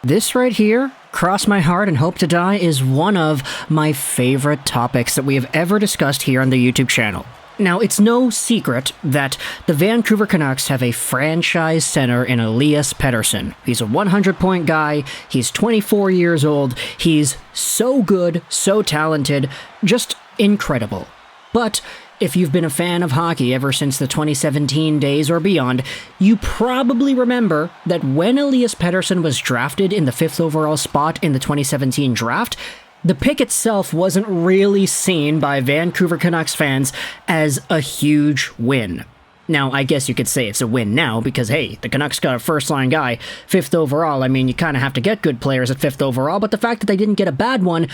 This right here, cross my heart and hope to die, is one of my favorite topics that we have ever discussed here on the YouTube channel. Now, it's no secret that the Vancouver Canucks have a franchise center in Elias Pettersson. He's a 100-point guy, he's 24 years old, he's so good, so talented, just incredible. But if you've been a fan of hockey ever since the 2017 days or beyond, you probably remember that when Elias Pettersson was drafted in the 5th overall spot in the 2017 draft, the pick itself wasn't really seen by Vancouver Canucks fans as a huge win. Now, I guess you could say it's a win now because, hey, the Canucks got a first-line guy, 5th overall. I mean, you kind of have to get good players at 5th overall, but the fact that they didn't get a bad one,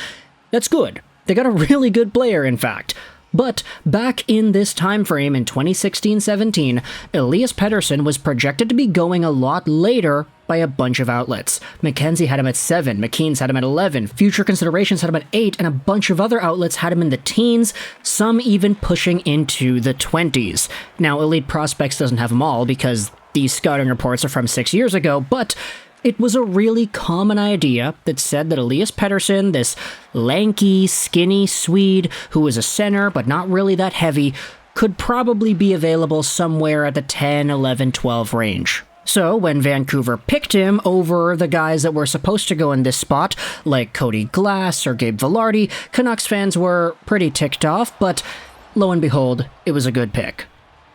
that's good. They got a really good player, in fact. But back in this time frame in 2016-17, Elias Pettersson was projected to be going a lot later by a bunch of outlets. McKenzie had him at 7, McKeen's had him at 11, Future Considerations had him at 8, and a bunch of other outlets had him in the teens, some even pushing into the 20s. Now, Elite Prospects doesn't have them all because these scouting reports are from 6 years ago, but it was a really common idea that said that Elias Pettersson, this lanky, skinny Swede who was a center but not really that heavy, could probably be available somewhere at the 10, 11, 12 range. So when Vancouver picked him over the guys that were supposed to go in this spot, like Cody Glass or Gabe Vilardi, Canucks fans were pretty ticked off, but lo and behold, it was a good pick.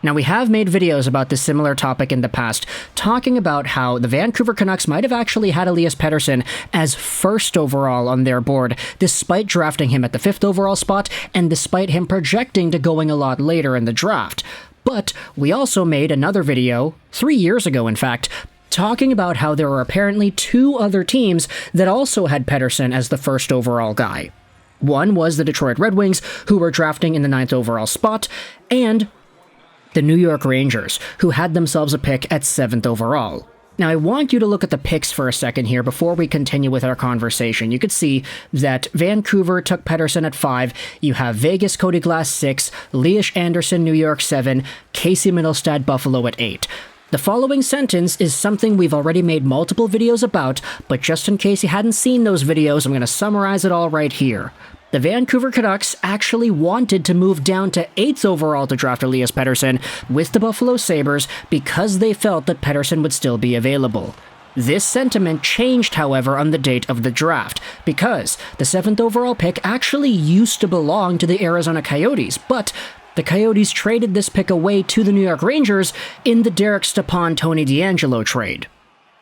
Now, we have made videos about this similar topic in the past, talking about how the Vancouver Canucks might have actually had Elias Pettersson as 1st overall on their board, despite drafting him at the 5th overall spot, and despite him projecting to going a lot later in the draft. But we also made another video, 3 years ago in fact, talking about how there were apparently 2 other teams that also had Pettersson as the 1st overall guy. One was the Detroit Red Wings, who were drafting in the 9th overall spot, and the New York Rangers, who had themselves a pick at 7th overall. Now, I want you to look at the picks for a second here before we continue with our conversation. You could see that Vancouver took Pettersson at 5, you have Vegas Cody Glass 6, Elias Anderson New York 7, Casey Mittelstadt Buffalo at 8. The following sentence is something we've already made multiple videos about, but just in case you hadn't seen those videos, I'm going to summarize it all right here. The Vancouver Canucks actually wanted to move down to 8th overall to draft Elias Pettersson with the Buffalo Sabres because they felt that Pettersson would still be available. This sentiment changed, however, on the date of the draft, because the 7th overall pick actually used to belong to the Arizona Coyotes, but the Coyotes traded this pick away to the New York Rangers in the Derek Stepan-Tony DeAngelo trade.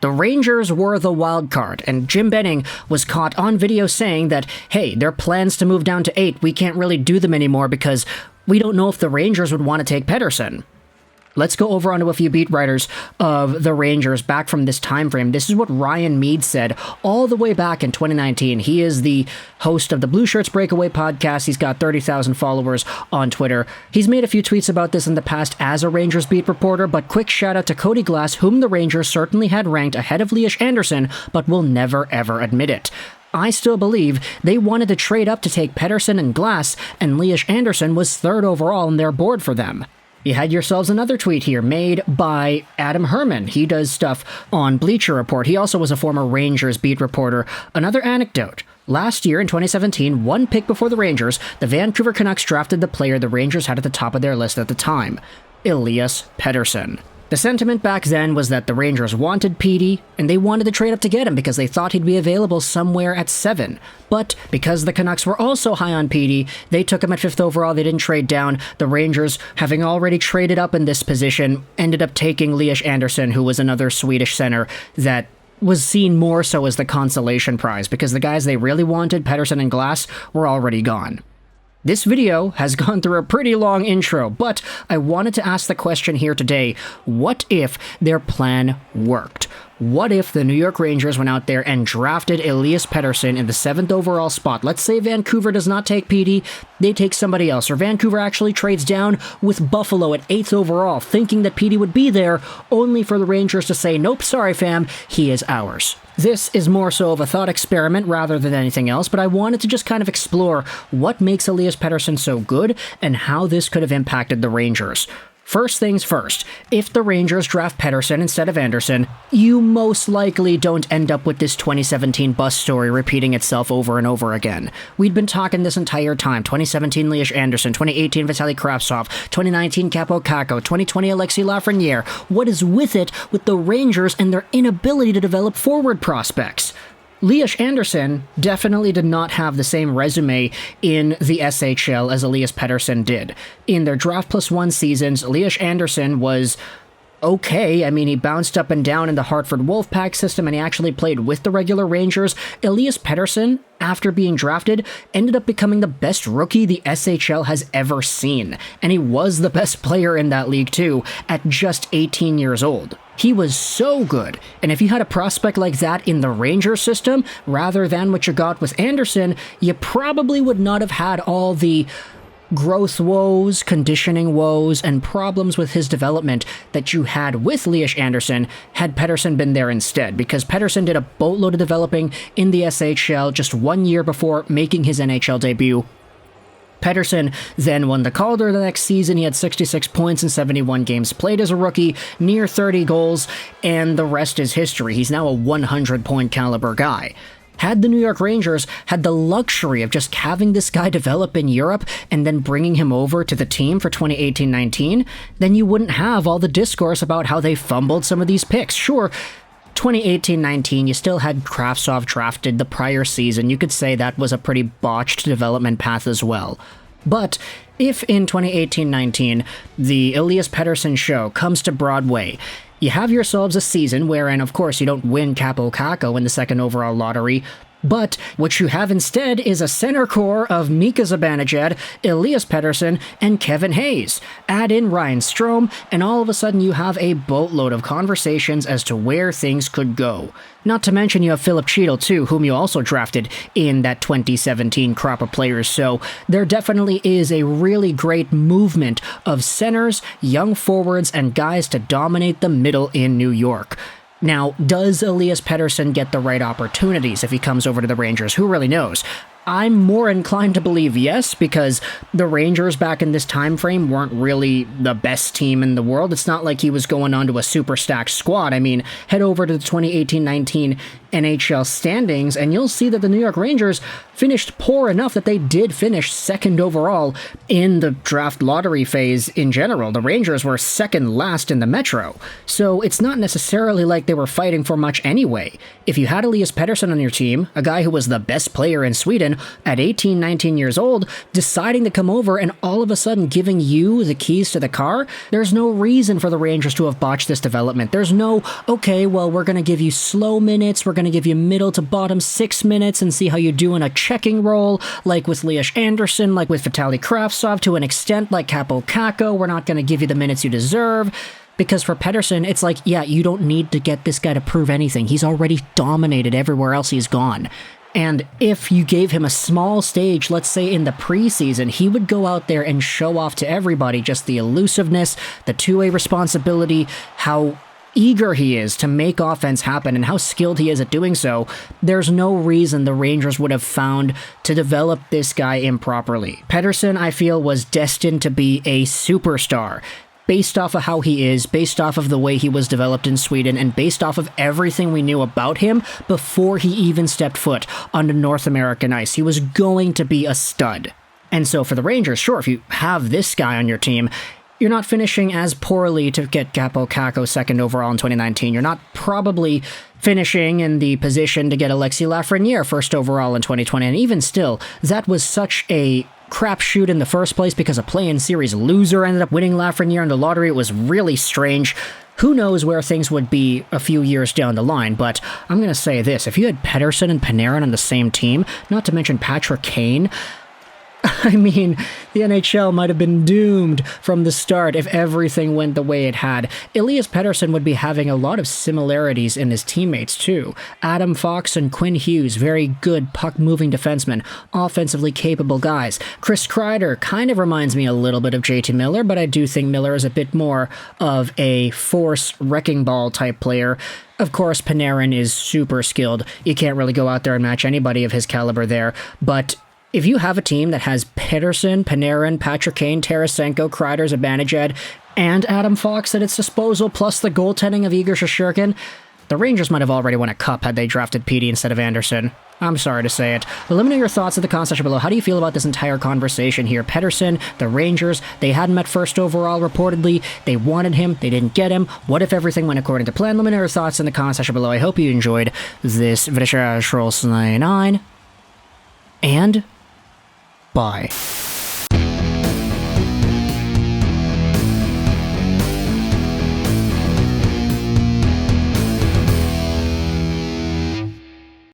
The Rangers were the wild card, and Jim Benning was caught on video saying that, hey, their plans to move down to 8, we can't really do them anymore because we don't know if the Rangers would want to take Pettersson. Let's go over onto a few beat writers of the Rangers back from this time frame. This is what Ryan Mead said all the way back in 2019. He is the host of the Blue Shirts Breakaway podcast. He's got 30,000 followers on Twitter. He's made a few tweets about this in the past as a Rangers beat reporter, but quick shout out to Cody Glass, whom the Rangers certainly had ranked ahead of Elias Anderson, but will never ever admit it. I still believe they wanted to trade up to take Pettersson and Glass, and Elias Anderson was 3rd overall on their board for them. You had yourselves another tweet here made by Adam Herman. He does stuff on Bleacher Report. He also was a former Rangers beat reporter. Another anecdote. Last year in 2017, 1 pick before the Rangers, the Vancouver Canucks drafted the player the Rangers had at the top of their list at the time, Elias Pettersson. The sentiment back then was that the Rangers wanted Petey, and they wanted to trade up to get him because they thought he'd be available somewhere at 7. But because the Canucks were also high on Petey, they took him at 5th overall, they didn't trade down. The Rangers, having already traded up in this position, ended up taking Elias Anderson, who was another Swedish center that was seen more so as the consolation prize because the guys they really wanted, Pettersson and Glass, were already gone. This video has gone through a pretty long intro, but I wanted to ask the question here today, what if their plan worked? What if the New York Rangers went out there and drafted Elias Pettersson in the 7th overall spot? Let's say Vancouver does not take Petey, they take somebody else, or Vancouver actually trades down with Buffalo at 8th overall, thinking that Petey would be there, only for the Rangers to say, nope, sorry fam, he is ours. This is more so of a thought experiment rather than anything else, but I wanted to just kind of explore what makes Elias Pettersson so good and how this could have impacted the Rangers. First things first, if the Rangers draft Pettersson instead of Anderson, you most likely don't end up with this 2017 bust story repeating itself over and over again. We'd been talking this entire time, 2017 Elias Anderson, 2018 Vitaly Kravtsov, 2019 Kaapo Kakko, 2020 Alexis Lafreniere. What is with it with the Rangers and their inability to develop forward prospects? Elias Anderson definitely did not have the same resume in the SHL as Elias Pettersson did. In their Draft Plus One seasons, Elias Anderson was okay. I mean, he bounced up and down in the Hartford Wolfpack system, and he actually played with the regular Rangers. Elias Pettersson, after being drafted, ended up becoming the best rookie the SHL has ever seen, and he was the best player in that league too, at just 18 years old. He was so good, and if you had a prospect like that in the Rangers system, rather than what you got with Anderson, you probably would not have had all the growth woes, conditioning woes, and problems with his development that you had with Elias Anderson had Pettersson been there instead, because Pettersson did a boatload of developing in the SHL just 1 year before making his NHL debut. Pettersson then won the Calder the next season. He had 66 points in 71 games played as a rookie, near 30 goals, and the rest is history. He's now a 100-point caliber guy. Had the New York Rangers had the luxury of just having this guy develop in Europe and then bringing him over to the team for 2018-19, then you wouldn't have all the discourse about how they fumbled some of these picks. Sure, 2018-19, you still had Kravtsov drafted the prior season. You could say that was a pretty botched development path as well. But if in 2018-19, the Elias Pettersson show comes to Broadway, you have yourselves a season wherein, of course, you don't win Kaapo Kakko in the second overall lottery, but what you have instead is a center core of Mika Zibanejad, Elias Pettersson, and Kevin Hayes. Add in Ryan Strome, and all of a sudden you have a boatload of conversations as to where things could go. Not to mention you have Philip Cheadle too, whom you also drafted in that 2017 crop of players, so there definitely is a really great movement of centers, young forwards, and guys to dominate the middle in New York. Now, does Elias Pettersson get the right opportunities if he comes over to the Rangers? Who really knows? I'm more inclined to believe yes, because the Rangers back in this time frame weren't really the best team in the world. It's not like he was going onto a super stacked squad. I mean, head over to the 2018-19 NHL standings, and you'll see that the New York Rangers finished poor enough that they did finish second overall in the draft lottery phase in general. The Rangers were second last in the Metro, so it's not necessarily like they were fighting for much anyway. If you had Elias Pettersson on your team, a guy who was the best player in Sweden, at 18, 19 years old, deciding to come over and all of a sudden giving you the keys to the car, there's no reason for the Rangers to have botched this development. There's no, okay, well, we're going to give you slow minutes, we're going to give you middle to bottom 6 minutes and see how you do in a checking role, like with Elias Anderson, like with Vitaly Kravtsov, to an extent like Kaapo Kakko. We're not going to give you the minutes you deserve. Because for Pettersson, it's like, yeah, you don't need to get this guy to prove anything. He's already dominated everywhere else he's gone. And if you gave him a small stage, let's say in the preseason, he would go out there and show off to everybody just the elusiveness, the two-way responsibility, how eager he is to make offense happen, and how skilled he is at doing so. There's no reason the Rangers would have found to develop this guy improperly. Pettersson, I feel, was destined to be a superstar, based off of how he is, based off of the way he was developed in Sweden, and based off of everything we knew about him before he even stepped foot onto North American ice. He was going to be a stud. And so for the Rangers, sure, if you have this guy on your team, you're not finishing as poorly to get Kaapo Kakko second overall in 2019. You're not probably finishing in the position to get Alexis Lafreniere first overall in 2020. And even still, that was such a crapshoot in the first place because a play-in series loser ended up winning Lafreniere in the lottery. It was really strange. Who knows where things would be a few years down the line, but I'm going to say this. If you had Pettersson and Panarin on the same team, not to mention Patrick Kane, I mean, the NHL might have been doomed from the start if everything went the way it had. Elias Pettersson would be having a lot of similarities in his teammates, too. Adam Fox and Quinn Hughes, very good puck-moving defensemen, offensively capable guys. Chris Kreider kind of reminds me a little bit of JT Miller, but I do think Miller is a bit more of a force wrecking ball type player. Of course, Panarin is super skilled. You can't really go out there and match anybody of his caliber there, but if you have a team that has Pettersson, Panarin, Patrick Kane, Tarasenko, Kreider, Zibanejad, and Adam Fox at its disposal, plus the goaltending of Igor Shesterkin, the Rangers might have already won a cup had they drafted Petey instead of Anderson. I'm sorry to say it. But let me know your thoughts in the comment section below. How do you feel about this entire conversation here? Pettersson, the Rangers, they had him at first overall, reportedly. They wanted him. They didn't get him. What if everything went according to plan? Let me know your thoughts in the comment section below. I hope you enjoyed this video. And bye.